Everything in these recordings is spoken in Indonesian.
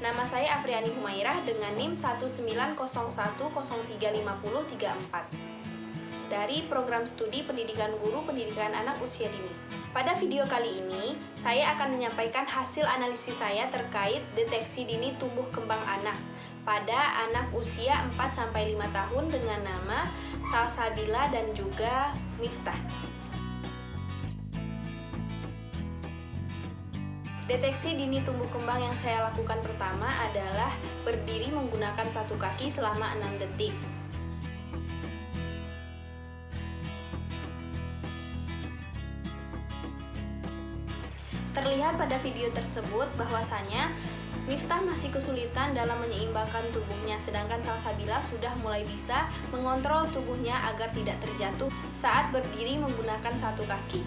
Nama saya Afriani Humairah dengan NIM 19010305034 dari Program Studi Pendidikan Guru Pendidikan Anak Usia Dini. Pada video kali ini, saya akan menyampaikan hasil analisis saya terkait deteksi dini tumbuh kembang anak pada anak usia 4-5 tahun dengan nama Salsabila dan juga Miftah. Deteksi dini tumbuh kembang yang saya lakukan pertama adalah berdiri menggunakan satu kaki selama 6 detik. Terlihat pada video tersebut bahwasanya Miftah masih kesulitan dalam menyeimbangkan tubuhnya, sedangkan Salsabila sudah mulai bisa mengontrol tubuhnya agar tidak terjatuh saat berdiri menggunakan satu kaki.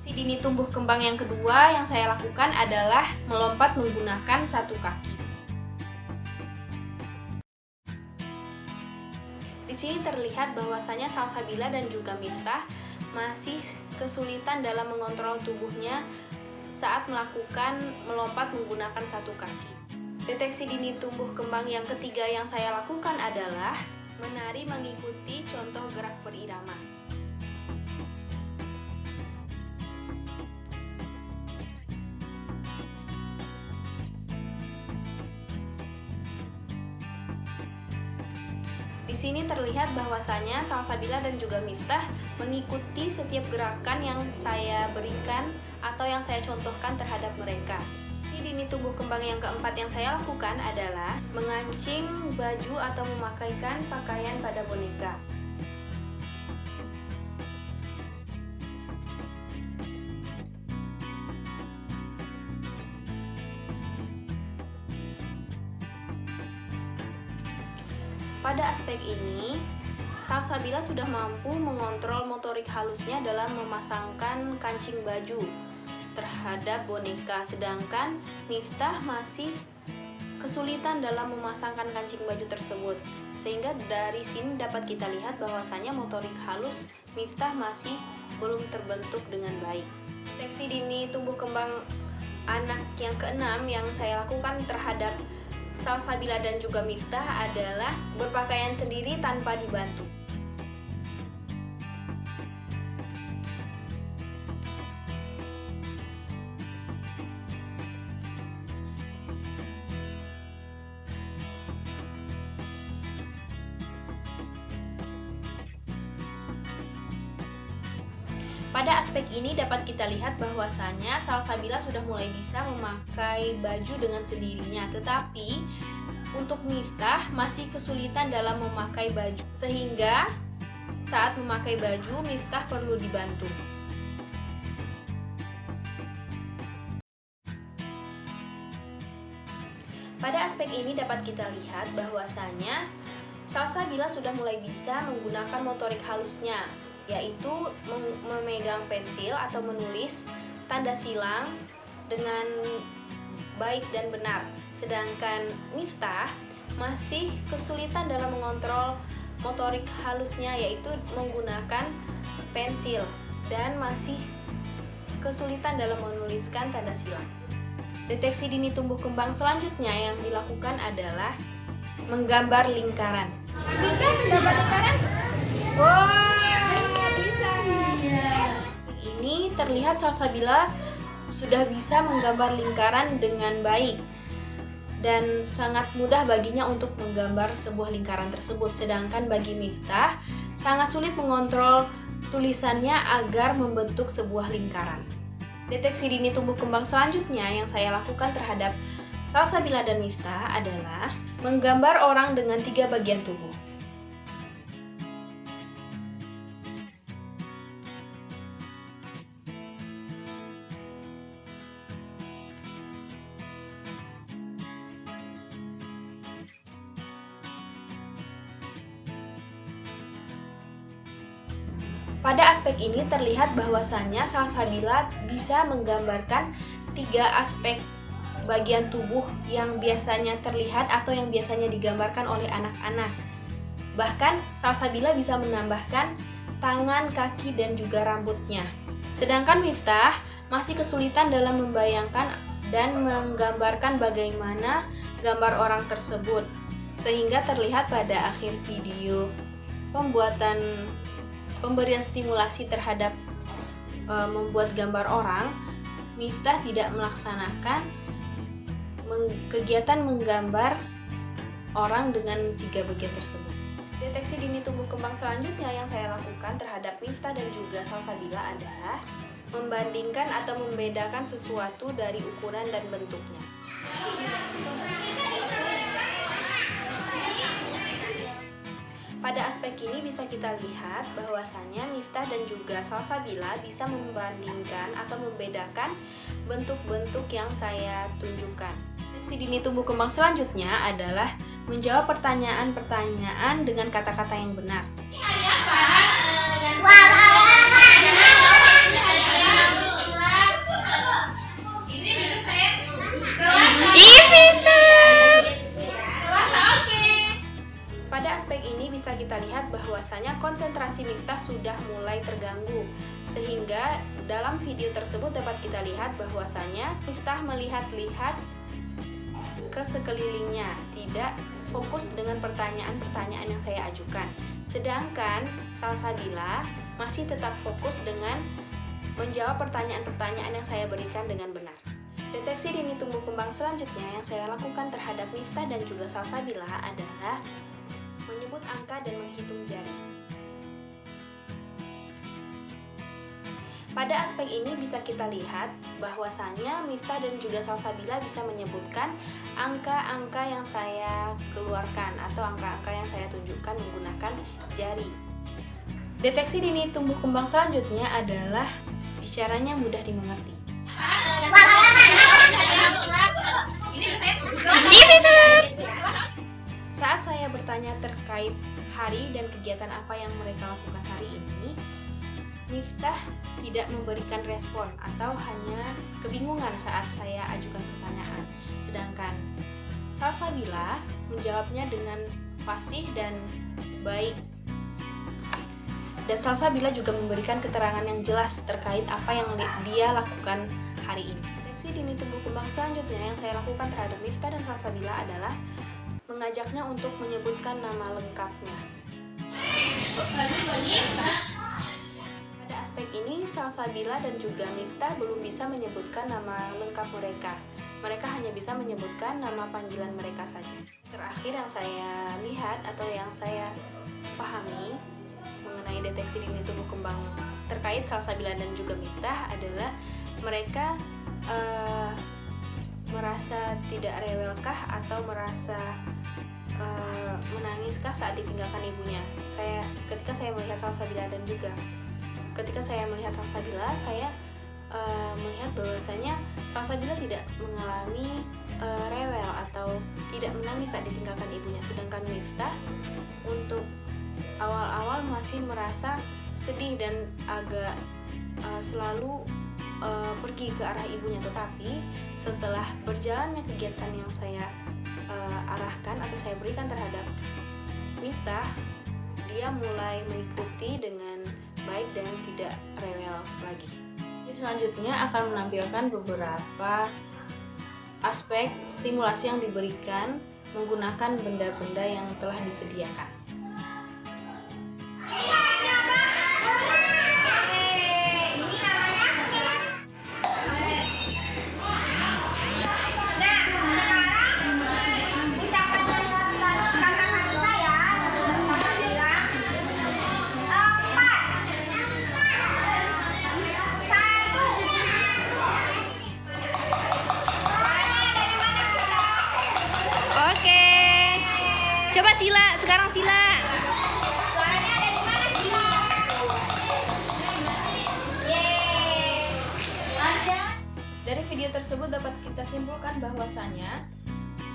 Si dini tumbuh kembang yang kedua yang saya lakukan adalah melompat menggunakan satu kaki. Di sini terlihat bahwasanya Salsabila dan juga Miftah masih kesulitan dalam mengontrol tubuhnya saat melakukan melompat menggunakan satu kaki. Deteksi dini tumbuh kembang yang ketiga yang saya lakukan adalah menari mengikuti contoh gerak berirama. Di sini terlihat bahwasanya Salsabila dan juga Miftah mengikuti setiap gerakan yang saya berikan atau yang saya contohkan terhadap mereka. Si dini tumbuh kembang yang keempat yang saya lakukan adalah mengancing baju atau memakaikan pakaian pada boneka. Pada aspek ini, Salsabila sudah mampu mengontrol motorik halusnya dalam memasangkan kancing baju terhadap boneka, sedangkan Miftah masih kesulitan dalam memasangkan kancing baju tersebut. Sehingga dari sini dapat kita lihat bahwasanya motorik halus Miftah masih belum terbentuk dengan baik. Deteksi dini tumbuh kembang anak yang keenam yang saya lakukan terhadap Salsabila dan juga Miftah adalah berpakaian sendiri tanpa dibantu. Pada aspek ini dapat kita lihat bahwasanya Salsabila sudah mulai bisa memakai baju dengan sendirinya, tetapi untuk Miftah masih kesulitan dalam memakai baju, sehingga saat memakai baju Miftah perlu dibantu. Pada aspek ini dapat kita lihat bahwasanya Salsabila sudah mulai bisa menggunakan motorik halusnya, yaitu memegang pensil atau menulis tanda silang dengan baik dan benar. Sedangkan Miftah masih kesulitan dalam mengontrol motorik halusnya, yaitu menggunakan pensil, dan masih kesulitan dalam menuliskan tanda silang. Deteksi dini tumbuh kembang selanjutnya yang dilakukan adalah menggambar lingkaran. Menggambar lingkaran? Ini terlihat Salsabila sudah bisa menggambar lingkaran dengan baik dan sangat mudah baginya untuk menggambar sebuah lingkaran tersebut, sedangkan bagi Miftah sangat sulit mengontrol tulisannya agar membentuk sebuah lingkaran. Deteksi dini tumbuh kembang selanjutnya yang saya lakukan terhadap Salsabila dan Miftah adalah menggambar orang dengan 3 bagian tubuh. Pada aspek ini terlihat bahwasannya Salsabila bisa menggambarkan 3 aspek bagian tubuh yang biasanya terlihat atau yang biasanya digambarkan oleh anak-anak. Bahkan Salsabila bisa menambahkan tangan, kaki, dan juga rambutnya. Sedangkan Miftah masih kesulitan dalam membayangkan dan menggambarkan bagaimana gambar orang tersebut, sehingga terlihat pada akhir video pemberian stimulasi terhadap membuat gambar orang, Miftah tidak melaksanakan kegiatan menggambar orang dengan 3 bagian tersebut. Deteksi dini tumbuh kembang selanjutnya yang saya lakukan terhadap Miftah dan juga Salsabila adalah membandingkan atau membedakan sesuatu dari ukuran dan bentuknya. Pada aspek ini bisa kita lihat bahwasanya Miftah dan juga Salsabila bisa membandingkan atau membedakan bentuk-bentuk yang saya tunjukkan. Deteksi dini tumbuh kembang selanjutnya adalah menjawab pertanyaan-pertanyaan dengan kata-kata yang benar. Pada aspek ini bisa kita lihat bahwasanya konsentrasi Miftah sudah mulai terganggu, sehingga dalam video tersebut dapat kita lihat bahwasanya Miftah melihat-lihat ke sekelilingnya, tidak fokus dengan pertanyaan-pertanyaan yang saya ajukan. Sedangkan Salsabila masih tetap fokus dengan menjawab pertanyaan-pertanyaan yang saya berikan dengan benar. Deteksi dini tumbuh kembang selanjutnya yang saya lakukan terhadap Miftah dan juga Salsabila adalah menyebut angka dan menghitung jari. Pada aspek ini bisa kita lihat bahwasanya Miftah dan juga Salsabila bisa menyebutkan angka-angka yang saya keluarkan atau angka-angka yang saya tunjukkan menggunakan jari. Deteksi dini tumbuh kembang selanjutnya adalah bicaranya mudah dimengerti. Saat saya bertanya terkait hari dan kegiatan apa yang mereka lakukan hari ini, Miftah tidak memberikan respon atau hanya kebingungan saat saya ajukan pertanyaan. Sedangkan Salsabila menjawabnya dengan fasih dan baik. Dan Salsabila juga memberikan keterangan yang jelas terkait apa yang dia lakukan hari ini. Deteksi dini tumbuh kembang selanjutnya yang saya lakukan terhadap Miftah dan Salsabila adalah mengajaknya untuk menyebutkan nama lengkapnya. Pada aspek ini, Salsabila dan juga Miftah belum bisa menyebutkan nama lengkap mereka. Mereka hanya bisa menyebutkan nama panggilan mereka saja. Terakhir yang saya lihat atau yang saya pahami mengenai deteksi dini tumbuh kembang terkait Salsabila dan juga Miftah adalah mereka merasa tidak rewelkah atau merasa menangiskah saat ditinggalkan ibunya. Ketika saya melihat Salsabila dan juga ketika saya melihat Salsabila, saya melihat bahwasanya Salsabila tidak mengalami rewel atau tidak menangis saat ditinggalkan ibunya, sedangkan Miftah untuk awal-awal masih merasa sedih dan agak selalu pergi ke arah ibunya. Tetapi setelah berjalannya kegiatan yang saya arahkan atau saya berikan terhadap Miftah, dia mulai mengikuti dengan baik dan tidak rewel lagi. Selanjutnya akan menampilkan beberapa aspek stimulasi yang diberikan menggunakan benda-benda yang telah disediakan. Coba Sila, sekarang Sila. Suaranya ada di mana Sila? Dari video tersebut dapat kita simpulkan bahwasanya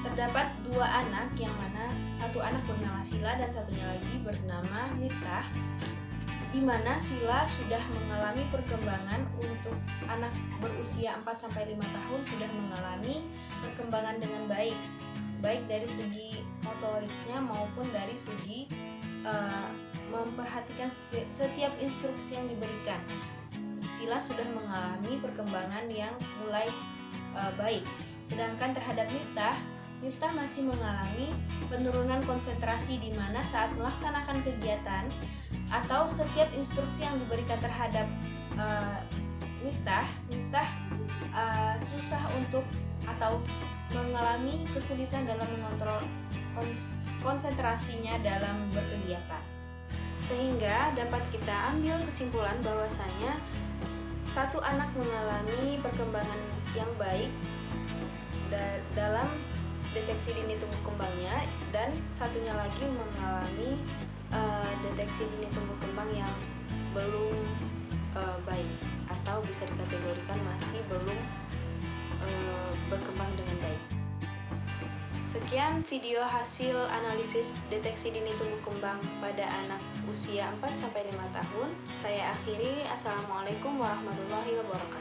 terdapat 2 anak yang mana satu anak bernama Sila dan satunya lagi bernama Miftah, di mana Sila sudah mengalami perkembangan untuk anak berusia 4-5 tahun sudah mengalami perkembangan dengan baik dari segi motoriknya maupun dari segi memperhatikan setiap instruksi yang diberikan. Sila sudah mengalami perkembangan yang mulai baik. Sedangkan terhadap Miftah masih mengalami penurunan konsentrasi di mana saat melaksanakan kegiatan atau setiap instruksi yang diberikan terhadap Miftah susah untuk atau mengalami kesulitan dalam mengontrol konsentrasinya dalam berkegiatan. Sehingga dapat kita ambil kesimpulan bahwasanya satu anak mengalami perkembangan yang baik dalam deteksi dini tumbuh kembangnya, dan satunya lagi mengalami deteksi dini tumbuh kembang yang belum baik atau bisa dikategorikan masih belum berkembang dengan baik. Sekian video hasil analisis deteksi dini tumbuh kembang pada anak usia 4-5 tahun. Saya akhiri. Assalamualaikum warahmatullahi wabarakatuh.